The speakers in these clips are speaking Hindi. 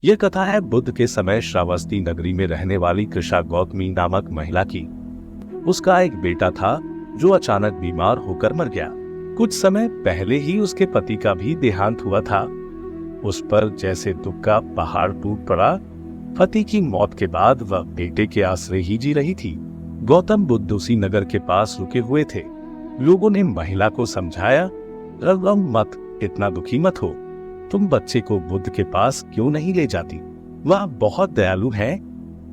यह कथा है बुद्ध के समय श्रावस्ती नगरी में रहने वाली कृषा गौतमी नामक महिला की। उसका एक बेटा था जो अचानक बीमार होकर मर गया। कुछ समय पहले ही उसके पति का भी देहांत हुआ था। उस पर जैसे दुख का पहाड़ टूट पड़ा। पति की मौत के बाद वह बेटे के आश्रय ही जी रही थी। गौतम बुद्ध उसी नगर के पास रुके हुए थे। लोगों ने महिला को समझाया, रगम मत, इतना दुखी मत हो, तुम बच्चे को बुद्ध के पास क्यों नहीं ले जाती? वह बहुत दयालु है,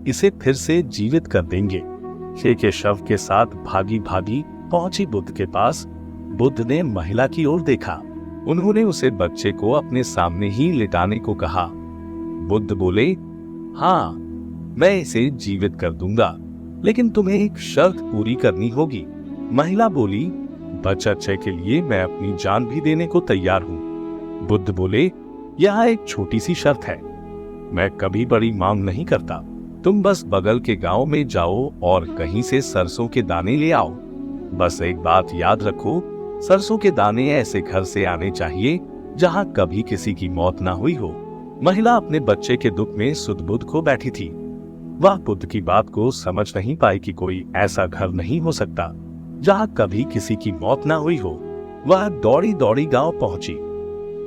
इसे फिर से जीवित कर देंगे। शेर के शव के साथ भागी भागी पहुंची बुद्ध के पास। बुद्ध ने महिला की ओर देखा। उन्होंने उसे बच्चे को अपने सामने ही लिटाने को कहा। बुद्ध बोले, हाँ, मैं इसे जीवित कर दूंगा, लेकिन तुम्हें एक शर्त पूरी करनी होगी। महिला बोली, बच्चे के लिए मैं अपनी जान भी देने को तैयार हूँ। बुद्ध बोले, यह एक छोटी सी शर्त है, मैं कभी बड़ी मांग नहीं करता। तुम बस बगल के गांव में जाओ और कहीं से सरसों के दाने ले आओ। बस एक बात याद रखो, सरसों के दाने ऐसे घर से आने चाहिए जहां कभी किसी की मौत ना हुई हो। महिला अपने बच्चे के दुख में सुध-बुध खो बैठी थी। वह बुद्ध की बात को समझ नहीं पाई कि कोई ऐसा घर नहीं हो सकता जहां कभी किसी की मौत ना हुई हो। वह दौड़ी दौड़ी गांव पहुंची।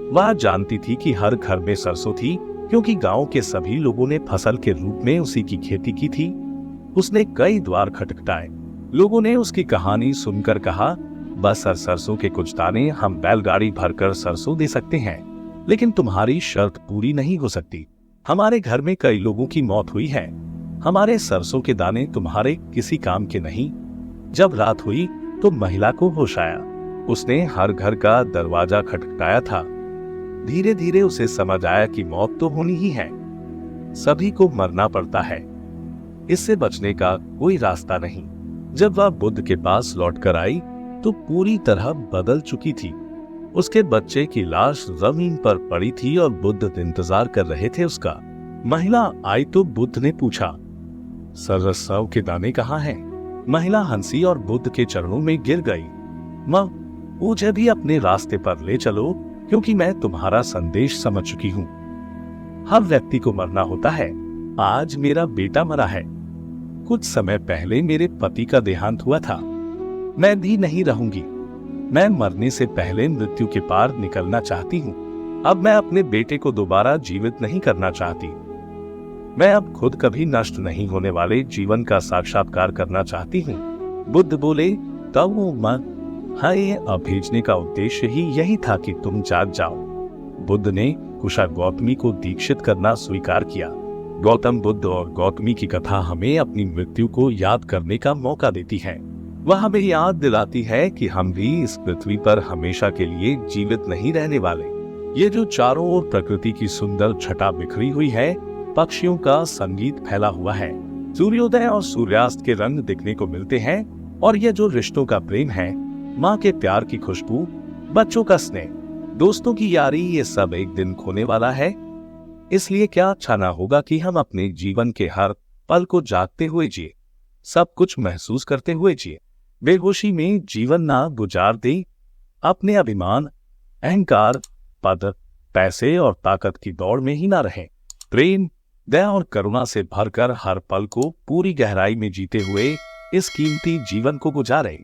वह जानती थी कि हर घर में सरसों थी, क्योंकि गांव के सभी लोगों ने फसल के रूप में उसी की खेती की थी। उसने कई द्वार खटखटाए। लोगों ने उसकी कहानी सुनकर कहा, बस सरसों के कुछ दाने हम बैलगाड़ी भरकर सरसों दे सकते हैं, लेकिन तुम्हारी शर्त पूरी नहीं हो सकती। हमारे घर में कई लोगों की मौत हुई है, हमारे सरसों के दाने तुम्हारे किसी काम के नहीं। जब रात हुई तो महिला को होश आया। उसने हर घर का दरवाजा खटखटाया था। धीरे धीरे उसे समझ आया कि मौत तो होनी ही है, सभी को मरना पड़ता है, इससे बचने का कोई रास्ता नहीं। जब वह बुद्ध के पास लौटकर आई तो पूरी तरह बदल चुकी थी। उसके बच्चे की लाश जमीन पर पड़ी थी और बुद्ध इंतजार कर रहे थे उसका। महिला आई तो बुद्ध ने पूछा, सरसों के दाने कहाँ हैं? महिला हंसी और बुद्ध के चरणों में गिर गई। मुझे भी अपने रास्ते पर ले चलो, क्योंकि मैं तुम्हारा संदेश समझ चुकी हूँ। हर व्यक्ति को मरना होता है। आज मेरा बेटा मरा है। कुछ समय पहले मेरे पति का देहांत हुआ था। मैं भी नहीं रहूंगी। मैं मरने से पहले मृत्यु के पार निकलना चाहती हूँ। अब मैं अपने बेटे को दोबारा जीवित नहीं करना चाहती। मैं अब खुद कभी नष्ट नहीं होने वाले जीवन का साक्षात्कार करना चाहती हूँ। बुद्ध बोले, तब हाँ, भेजने का उद्देश्य ही यही था कि तुम जाग जाओ। बुद्ध ने कुशा गौतमी को दीक्षित करना स्वीकार किया। गौतम बुद्ध और गौतमी की कथा हमें अपनी मृत्यु को याद करने का मौका देती है। वह हमें याद दिलाती है कि हम भी इस पृथ्वी पर हमेशा के लिए जीवित नहीं रहने वाले। ये जो चारों ओर प्रकृति की सुंदर छटा बिखरी हुई है, पक्षियों का संगीत फैला हुआ है, सूर्योदय और सूर्यास्त के रंग दिखने को मिलते हैं, और ये जो रिश्तों का प्रेम है, माँ के प्यार की खुशबू, बच्चों का स्नेह, दोस्तों की यारी, ये सब एक दिन खोने वाला है। इसलिए क्या अच्छा ना होगा कि हम अपने जीवन के हर पल को जागते हुए जिए, सब कुछ महसूस करते हुए जिए, बेहोशी में जीवन ना गुजार दे। अपने अभिमान, अहंकार, पद, पैसे और ताकत की दौड़ में ही ना रहें। प्रेम, दया और करुणा से भरकर हर पल को पूरी गहराई में जीते हुए इस कीमती जीवन को गुजारें।